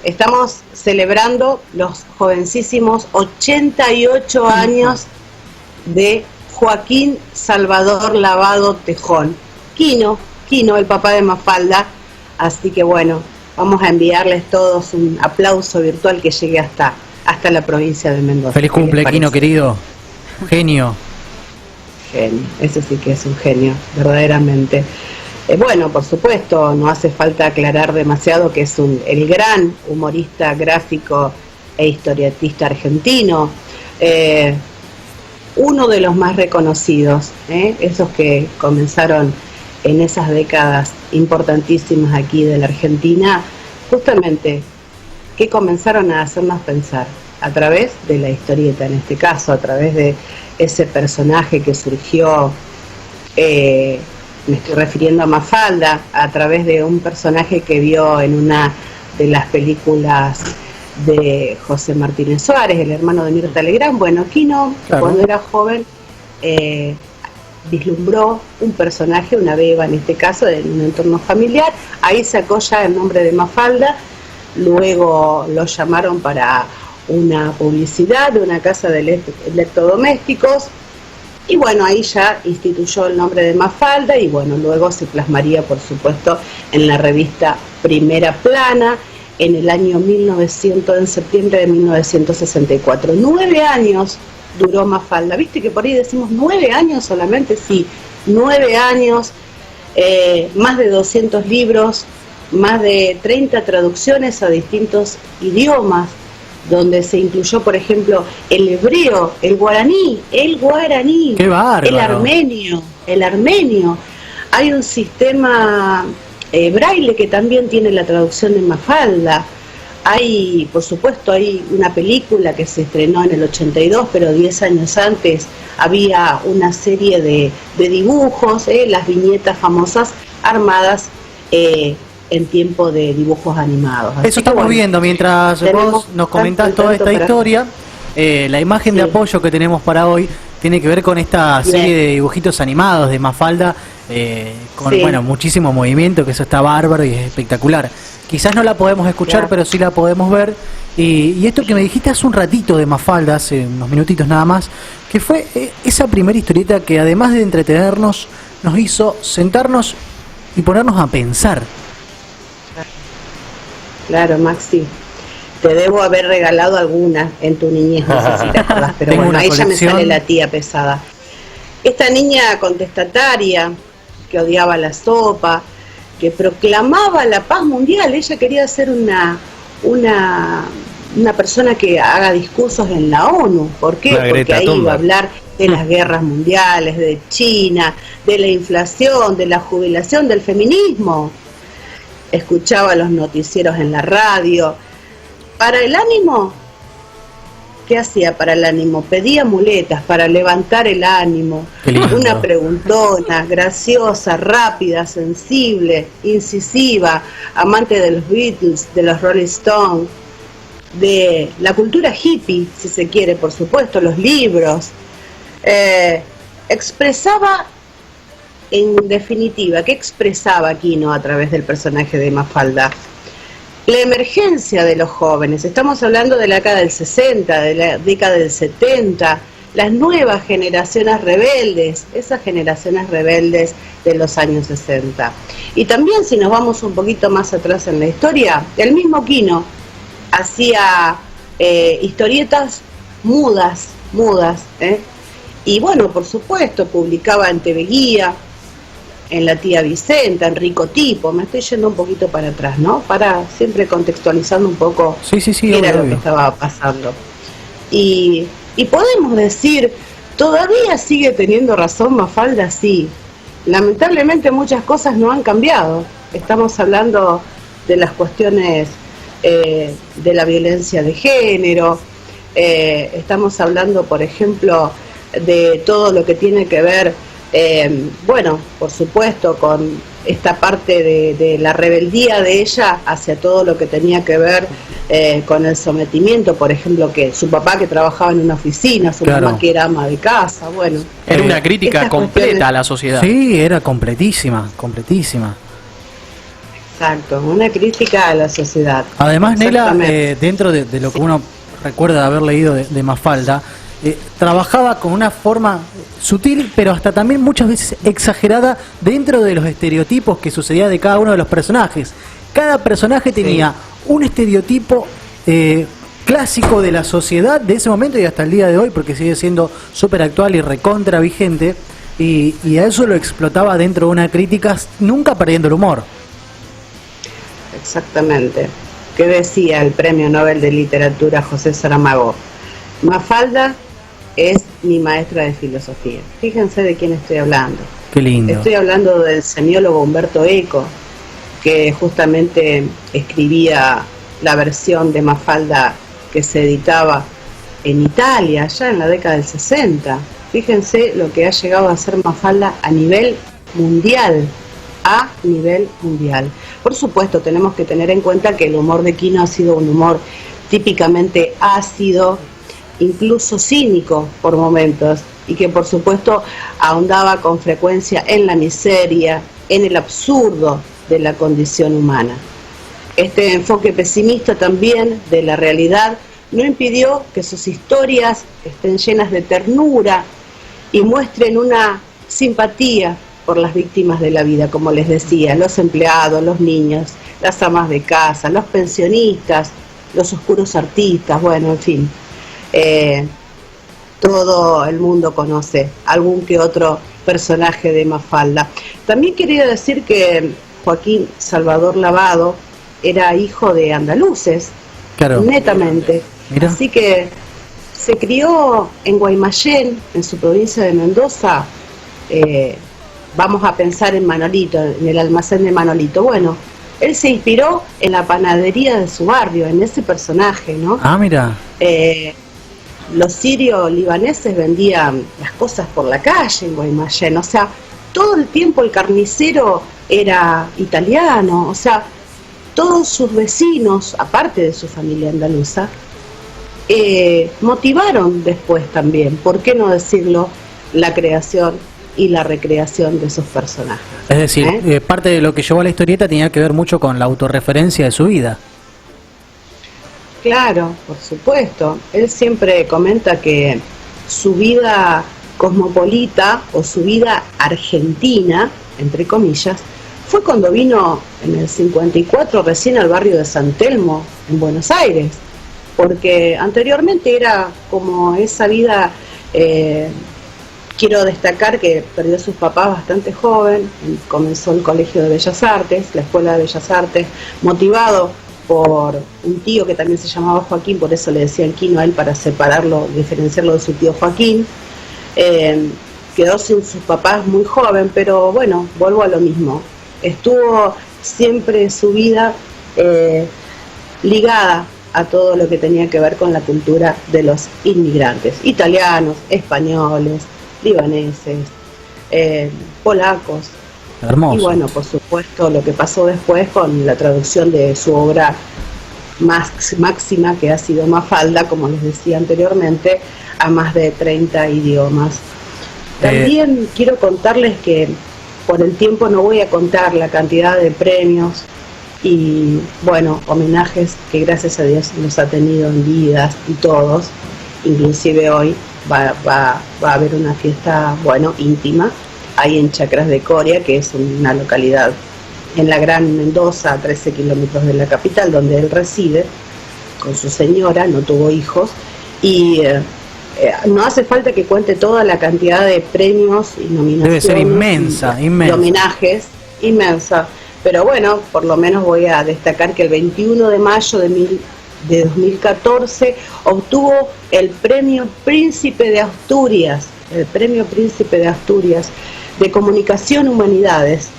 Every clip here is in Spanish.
Estamos celebrando los jovencísimos 88 años de Joaquín Salvador Lavado Tejón. Quino, el papá de Mafalda. Así que bueno, vamos a enviarles todos un aplauso virtual que llegue hasta la provincia de Mendoza. Feliz cumple, Quino querido. Genio. Genio, ese sí que es un genio, verdaderamente. Bueno, por supuesto, no hace falta aclarar demasiado que es el gran humorista gráfico e historietista argentino, uno de los más reconocidos, esos que comenzaron en esas décadas importantísimas aquí de la Argentina, justamente que comenzaron a hacernos pensar a través de la historieta, en este caso, a través de ese personaje que surgió, me estoy refiriendo a Mafalda, a través de un personaje que vio en una de las películas de José Martínez Suárez, el hermano de Mirta Legrand. Bueno, Quino, claro, cuando era joven, vislumbró un personaje, una beba en este caso, en un entorno familiar. Ahí sacó ya el nombre de Mafalda, luego lo llamaron para una publicidad de una casa de electrodomésticos, y bueno, ahí ya instituyó el nombre de Mafalda, y bueno, luego se plasmaría, por supuesto, en la revista Primera Plana, en el año en septiembre de 1964. 9 años duró Mafalda. ¿Viste que por ahí decimos 9 años solamente? Sí, 9 años, más de 200 libros, más de 30 traducciones a distintos idiomas, donde se incluyó, por ejemplo, el hebreo, el guaraní, ¡qué bárbaro!, el armenio. Hay un sistema braille que también tiene la traducción de Mafalda. Hay, por supuesto, hay una película que se estrenó en el 82, pero 10 años antes había una serie de dibujos, las viñetas famosas armadas en tiempo de dibujos animados. Así eso estamos viendo mientras vos nos comentás toda esta historia. La imagen de apoyo que tenemos para hoy tiene que ver con esta serie de dibujitos animados de Mafalda, con bueno, muchísimo movimiento, que eso está bárbaro y es espectacular. Quizás no la podemos escuchar, pero sí la podemos ver. Y esto que me dijiste hace un ratito de Mafalda, hace unos minutitos nada más, que fue esa primera historieta que además de entretenernos, nos hizo sentarnos y ponernos a pensar. Claro, Maxi, te debo haber regalado alguna en tu niñez, no sé si te acordás, pero bueno, ahí ya me sale la tía pesada. Esta niña contestataria, que odiaba la sopa, que proclamaba la paz mundial, ella quería ser una persona que haga discursos en la ONU. ¿Por qué? Porque ahí iba a hablar de las guerras mundiales, de China, de la inflación, de la jubilación, del feminismo. Escuchaba los noticieros en la radio. Para el ánimo, ¿qué hacía para el ánimo? Pedía muletas para levantar el ánimo. Una preguntona, graciosa, rápida, sensible, incisiva, amante de los Beatles, de los Rolling Stones, de la cultura hippie, si se quiere, por supuesto, los libros. Expresaba, en definitiva, ¿qué expresaba Quino a través del personaje de Mafalda? La emergencia de los jóvenes. Estamos hablando de la década del 60, de la década del 70, las nuevas generaciones rebeldes, esas generaciones rebeldes de los años 60. Y también, si nos vamos un poquito más atrás en la historia, el mismo Quino hacía historietas mudas, y bueno, por supuesto, publicaba en TV Guía, en La Tía Vicenta, en Rico Tipo. Me estoy yendo un poquito para atrás, ¿no? Para siempre contextualizando un poco qué era lo que estaba pasando. Y podemos decir, ¿todavía sigue teniendo razón Mafalda? Sí. Lamentablemente muchas cosas no han cambiado. Estamos hablando de las cuestiones de la violencia de género, estamos hablando, por ejemplo, de todo lo que tiene que ver, bueno, por supuesto, con esta parte de la rebeldía de ella hacia todo lo que tenía que ver con el sometimiento, por ejemplo, que su papá que trabajaba en una oficina, su mamá que era ama de casa, bueno. Era una crítica completa a la sociedad. Sí, era completísima. Exacto, una crítica a la sociedad. Además, Nela, dentro de lo que uno recuerda de haber leído de Mafalda, trabajaba con una forma sutil, pero hasta también muchas veces exagerada dentro de los estereotipos que sucedía de cada uno de los personajes. Cada personaje tenía un estereotipo clásico de la sociedad de ese momento y hasta el día de hoy, porque sigue siendo súper actual y recontra vigente, y a eso lo explotaba dentro de una crítica, nunca perdiendo el humor. Exactamente. ¿Qué decía el Premio Nobel de Literatura José Saramago? Mafalda es mi maestra de filosofía. Fíjense de quién estoy hablando. Qué lindo. Estoy hablando del semiólogo Umberto Eco, que justamente escribía la versión de Mafalda que se editaba en Italia, ya en la década del 60. Fíjense lo que ha llegado a hacer Mafalda a nivel mundial. A nivel mundial. Por supuesto, tenemos que tener en cuenta que el humor de Quino ha sido un humor típicamente ácido, incluso cínico por momentos, y que por supuesto ahondaba con frecuencia en la miseria, en el absurdo de la condición humana. Este enfoque pesimista también de la realidad no impidió que sus historias estén llenas de ternura y muestren una simpatía por las víctimas de la vida, como les decía, los empleados, los niños, las amas de casa, los pensionistas, los oscuros artistas, bueno, en fin. Todo el mundo conoce algún que otro personaje de Mafalda. También quería decir que Joaquín Salvador Lavado era hijo de andaluces, claro, netamente. Mira. Así que se crió en Guaymallén, en su provincia de Mendoza. Vamos a pensar en Manolito, en el almacén de Manolito. Bueno, él se inspiró en la panadería de su barrio, en ese personaje, ¿no? Ah, mira. Los sirio-libaneses vendían las cosas por la calle en Guaymallén, o sea, todo el tiempo el carnicero era italiano, o sea, todos sus vecinos, aparte de su familia andaluza, motivaron después también, ¿por qué no decirlo?, la creación y la recreación de esos personajes. Es decir, parte de lo que llevó a la historieta tenía que ver mucho con la autorreferencia de su vida. Claro, por supuesto. Él siempre comenta que su vida cosmopolita o su vida argentina, entre comillas, fue cuando vino en el 54 recién al barrio de San Telmo, en Buenos Aires, porque anteriormente era como esa vida. Quiero destacar que perdió a sus papás bastante joven, comenzó el Colegio de Bellas Artes, la Escuela de Bellas Artes, motivado por un tío que también se llamaba Joaquín, por eso le decían Quino a él para separarlo, diferenciarlo de su tío Joaquín. Quedó sin sus papás muy joven, pero bueno, vuelvo a lo mismo. Estuvo siempre su vida ligada a todo lo que tenía que ver con la cultura de los inmigrantes, italianos, españoles, libaneses, polacos. Hermoso. Y bueno, por supuesto, lo que pasó después con la traducción de su obra máxima, que ha sido Mafalda, como les decía anteriormente, a más de 30 idiomas. También quiero contarles que por el tiempo no voy a contar la cantidad de premios y, bueno, homenajes que gracias a Dios los ha tenido en vidas y todos, inclusive hoy. Va a haber una fiesta, bueno, íntima, ahí en Chacras de Coria, que es una localidad en la Gran Mendoza, a 13 kilómetros de la capital, donde él reside, con su señora, no tuvo hijos, y no hace falta que cuente toda la cantidad de premios y nominaciones. Debe ser inmensa, y homenajes, inmensa. Pero bueno, por lo menos voy a destacar que el 21 de mayo de 2014 obtuvo el Premio Príncipe de Asturias, de Comunicación Humanidades.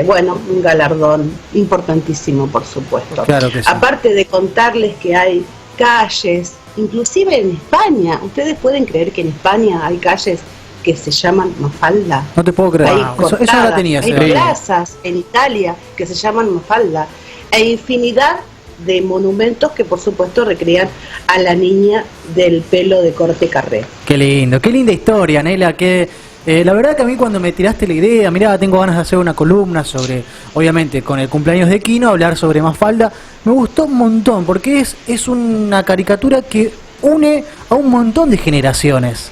Bueno, un galardón importantísimo, por supuesto. Claro que sí. Aparte de contarles que hay calles, inclusive en España, ustedes pueden creer que en España hay calles que se llaman Mafalda. No te puedo creer. Eso no la tenía. Hay plazas en Italia que se llaman Mafalda, e infinidad de monumentos que por supuesto recrean a la niña del pelo de corte carré. Qué lindo, qué linda historia, Nela, qué La verdad que a mí cuando me tiraste la idea, mirá, tengo ganas de hacer una columna sobre, obviamente con el cumpleaños de Quino, hablar sobre Mafalda, me gustó un montón, porque es una caricatura que une a un montón de generaciones.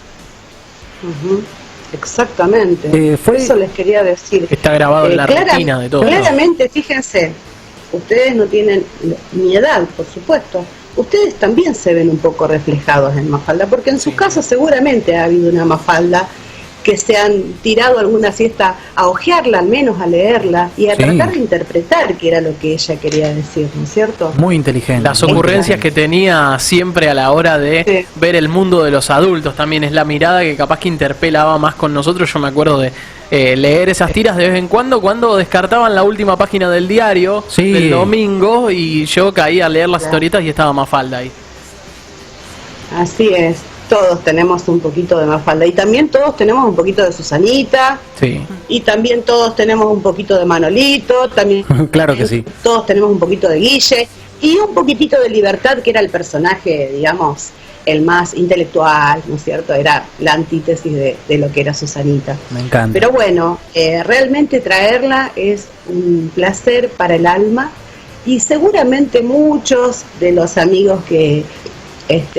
Exactamente, eso les quería decir. Está grabado en la retina de todos. Claramente, fíjense, ustedes no tienen mi edad, por supuesto. Ustedes también se ven un poco reflejados en Mafalda, porque en sus casas seguramente ha habido una Mafalda que se han tirado alguna siesta a hojearla, al menos a leerla y a tratar de interpretar qué era lo que ella quería decir, ¿no es cierto? Muy inteligente. Las ocurrencias que tenía siempre a la hora de ver el mundo de los adultos también, es la mirada que capaz que interpelaba más con nosotros. Yo me acuerdo de leer esas tiras de vez en cuando descartaban la última página del diario del domingo y yo caía a leer las historietas y estaba Mafalda ahí. Así es. Todos tenemos un poquito de Mafalda y también todos tenemos un poquito de Susanita, y también todos tenemos un poquito de Manolito, también claro que sí. Todos tenemos un poquito de Guille y un poquitito de Libertad, que era el personaje, digamos, el más intelectual, ¿no es cierto? Era la antítesis de lo que era Susanita. Me encanta. Pero bueno, realmente traerla es un placer para el alma y seguramente muchos de los amigos que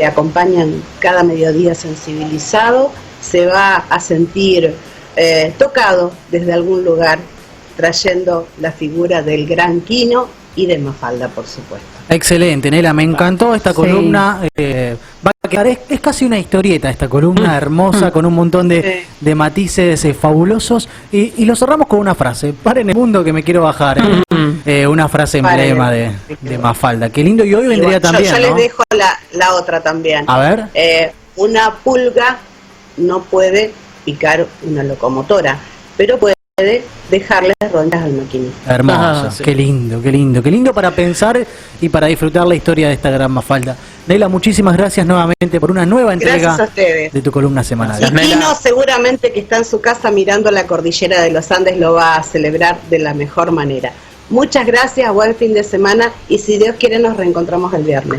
acompañan cada mediodía sensibilizado, se va a sentir tocado desde algún lugar, trayendo la figura del gran Quino y de Mafalda, por supuesto. Excelente, Nela, me encantó esta columna. Va a quedar, es casi una historieta esta columna, hermosa, con un montón de matices fabulosos. Y lo cerramos con una frase: paren el mundo que me quiero bajar. Una frase emblema de Mafalda. Qué lindo, y hoy vendría también. Yo les dejo la otra también. A ver. Una pulga no puede picar una locomotora, pero puede dejarle rondas al maquinista. Hermoso, qué lindo, qué lindo, qué lindo para pensar y para disfrutar la historia de esta gran Mafalda. Nela, muchísimas gracias nuevamente por una nueva entrega de tu columna semanal. Y Quino seguramente que está en su casa mirando la cordillera de los Andes lo va a celebrar de la mejor manera. Muchas gracias, buen fin de semana y si Dios quiere nos reencontramos el viernes.